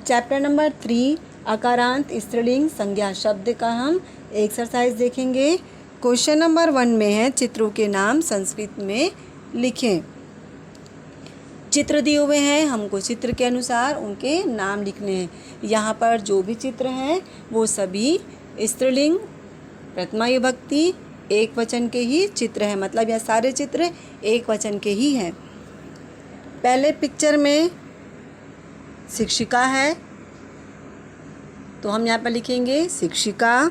Chapter number 3 आकारांत स्त्रीलिंग संज्ञा शब्द का हम एक्सरसाइज देखेंगे। क्वेश्चन नंबर 1 में है चित्रों के नाम संस्कृत में लिखें। चित्र दिए हुए हैं, हमको चित्र के अनुसार उनके नाम लिखने हैं। यहाँ पर जो भी चित्र हैं वो सभी स्त्रीलिंग प्रथमा विभक्ति एक वचन के ही चित्र हैं, मतलब यह सारे चित्र एक वचन के ही हैं। पहले पिक्चर में शिक्षिका है तो हम यहाँ पर लिखेंगे शिक्षिका।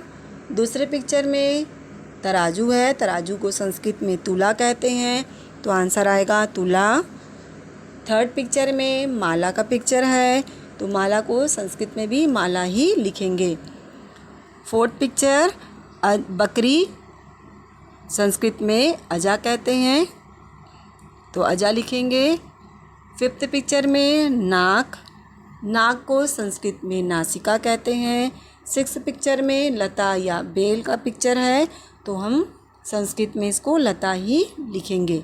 दूसरे पिक्चर में तराजू है, तराजू को संस्कृत में तुला कहते हैं तो आंसर आएगा तुला। थर्ड पिक्चर में माला का पिक्चर है तो माला को संस्कृत में भी माला ही लिखेंगे। फोर्थ पिक्चर बकरी, संस्कृत में अजा कहते हैं तो अजा लिखेंगे। फिफ्थ पिक्चर में नाक, नाक को संस्कृत में नासिका कहते हैं। सिक्स्थ पिक्चर में लता या बेल का पिक्चर है तो हम संस्कृत में इसको लता ही लिखेंगे।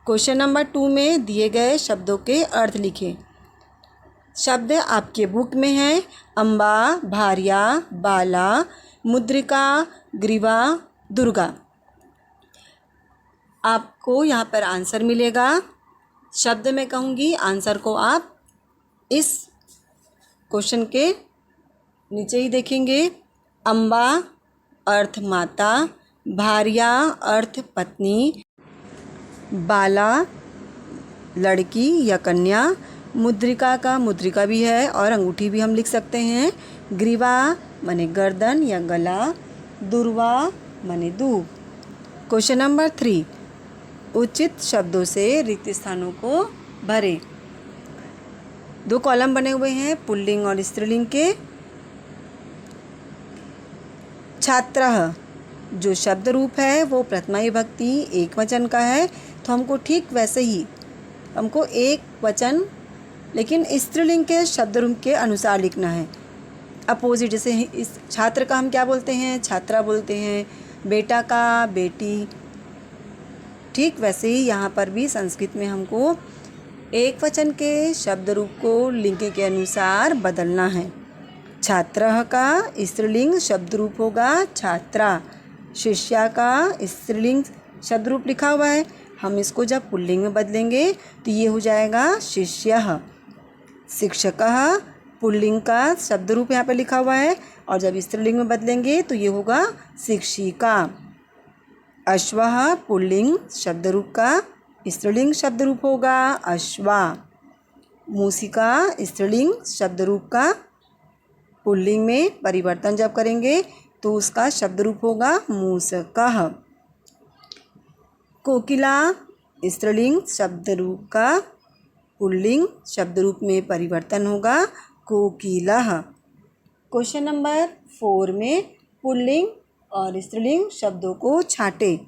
क्वेश्चन नंबर 2 में दिए गए शब्दों के अर्थ लिखें। शब्द आपके बुक में हैं अम्बा, भार्या, बाला, मुद्रिका, ग्रीवा, दुर्गा। आपको यहाँ पर आंसर मिलेगा। शब्द में कहूँगी, आंसर को आप इस क्वेश्चन के नीचे ही देखेंगे। अम्बा अर्थ माता, भार्या अर्थ पत्नी, बाला लड़की या कन्या, मुद्रिका का मुद्रिका भी है और अंगूठी भी हम लिख सकते हैं। ग्रीवा माने गर्दन या गला, दुर्वा माने दूब। क्वेश्चन नंबर 3 उचित शब्दों से रिक्त स्थानों को भरें। 2 कॉलम बने हुए हैं पुल्लिंग और स्त्रीलिंग के। छात्रः जो शब्द रूप है वो प्रथमा विभक्ति एक वचन का है तो हमको ठीक वैसे ही हमको एक वचन लेकिन स्त्रीलिंग के शब्द रूप के अनुसार लिखना है। अपोजिट, जैसे इस छात्र का हम क्या बोलते हैं, छात्रा बोलते हैं, बेटा का बेटी। ठीक वैसे ही यहाँ पर भी संस्कृत में हमको एक वचन के शब्द रूप को लिंग के अनुसार बदलना है। छात्रः का स्त्रीलिंग शब्द रूप होगा छात्रा। शिष्या का स्त्रीलिंग शब्द रूप लिखा हुआ है, हम इसको जब पुल्लिंग में बदलेंगे तो ये हो जाएगा शिष्यः। शिक्षकः पुल्लिंग का शब्द रूप यहाँ पर लिखा हुआ है और जब स्त्रीलिंग में बदलेंगे तो ये होगा शिक्षिका। अश्वः पुल्लिंग शब्द रूप का स्त्रीलिंग शब्द रूप होगा अश्वा। मूसिका स्त्रीलिंग शब्द रूप का पुल्लिंग में परिवर्तन जब करेंगे तो उसका शब्द रूप होगा मूसकः। कोकिला स्त्रीलिंग शब्द रूप का पुल्लिंग शब्द रूप में परिवर्तन होगा कोकिलः। क्वेश्चन नंबर 4 में पुल्लिंग और स्त्रीलिंग शब्दों को छांटे।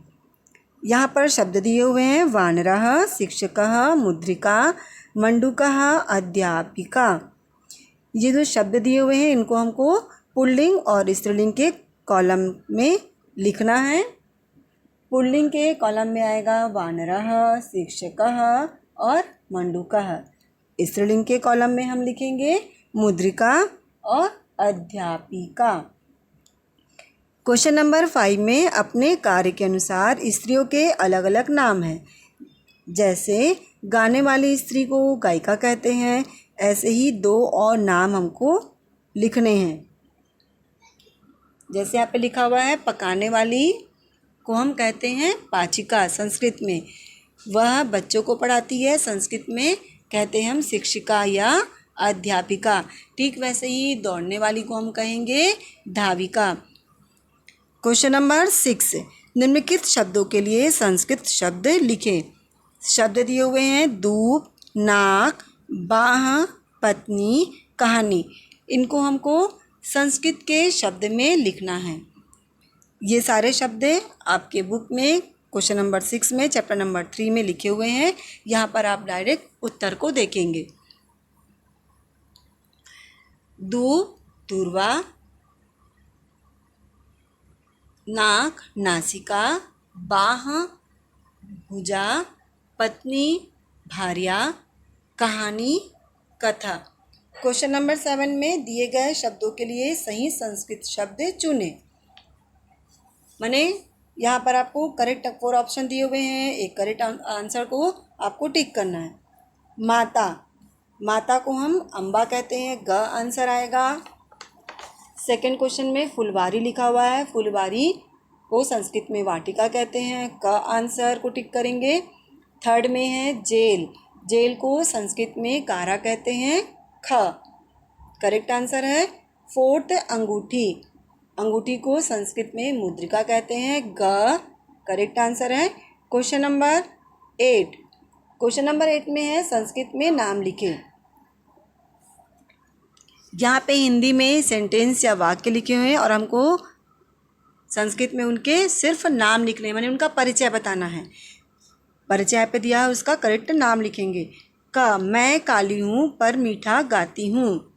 यहाँ पर शब्द दिए हुए हैं वानरः, शिक्षकः, मुद्रिका, मंडूकः, अध्यापिका। ये जो शब्द दिए हुए हैं इनको हमको पुल्लिंग और स्त्रीलिंग के कॉलम में लिखना है। पुल्लिंग के कॉलम में आएगा वानरः, शिक्षकः और मंडूकः। स्त्रीलिंग के कॉलम में हम लिखेंगे मुद्रिका और अध्यापिका। क्वेश्चन नंबर 5 में अपने कार्य के अनुसार स्त्रियों के अलग अलग नाम हैं। जैसे गाने वाली स्त्री को गायिका कहते हैं, ऐसे ही 2 और नाम हमको लिखने हैं। जैसे यहाँ पे लिखा हुआ है पकाने वाली को हम कहते हैं पाचिका संस्कृत में, वह बच्चों को पढ़ाती है, संस्कृत में कहते हैं हम शिक्षिका या अध्यापिका। ठीक वैसे ही दौड़ने वाली को हम कहेंगे धाविका। क्वेश्चन नंबर 6 निम्नलिखित शब्दों के लिए संस्कृत शब्द लिखें। शब्द दिए हुए हैं दूब, नाक, बाह, पत्नी, कहानी। इनको हमको संस्कृत के शब्द में लिखना है। ये सारे शब्द आपके बुक में क्वेश्चन नंबर 6 में चैप्टर नंबर 3 में लिखे हुए हैं। यहाँ पर आप डायरेक्ट उत्तर को देखेंगे। दूब दूर्वा, नाक नासिका, बाह भुजा, पत्नी भार्या, कहानी कथा। क्वेश्चन नंबर 7 में दिए गए शब्दों के लिए सही संस्कृत शब्द चुनें। माने यहाँ पर आपको करेक्ट 4 ऑप्शन दिए हुए हैं, एक करेक्ट आंसर को आपको टिक करना है। माता, माता को हम अम्बा कहते हैं, ग आंसर आएगा। सेकंड क्वेश्चन में फुलवारी लिखा हुआ है, फुलवारी को संस्कृत में वाटिका कहते हैं, क आंसर को टिक करेंगे। थर्ड में है जेल, जेल को संस्कृत में कारा कहते हैं, ख करेक्ट आंसर है। फोर्थ अंगूठी, अंगूठी को संस्कृत में मुद्रिका कहते हैं, ग करेक्ट आंसर है। क्वेश्चन नंबर 8, क्वेश्चन नंबर 8 में है संस्कृत में नाम लिखें। यहाँ पे हिंदी में सेंटेंस या वाक्य लिखे हुए हैं और हमको संस्कृत में उनके सिर्फ नाम लिखने हैं, माने उनका परिचय बताना है। परिचय पे दिया है उसका करेक्ट नाम लिखेंगे। क मैं काली हूँ पर मीठा गाती हूँ,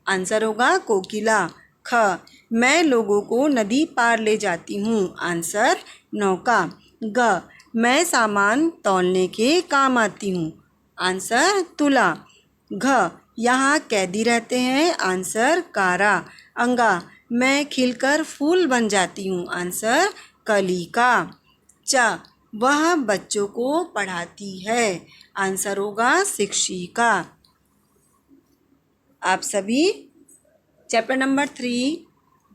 आंसर होगा कोकिला। ख मैं लोगों को नदी पार ले जाती हूँ, आंसर नौका। ग मैं सामान तौलने के काम आती हूँ, आंसर तुला। घ यहाँ कैदी रहते हैं, आंसर कारा। अंगा मैं खिलकर फूल बन जाती हूँ, आंसर कलिका। च वह बच्चों को पढ़ाती है, आंसर होगा शिक्षिका। आप सभी चैप्टर नंबर 3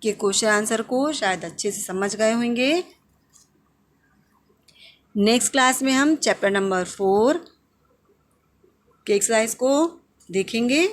के क्वेश्चन आंसर को शायद अच्छे से समझ गए होंगे। नेक्स्ट क्लास में हम चैप्टर नंबर 4 के एक्सरसाइज को देखेंगे।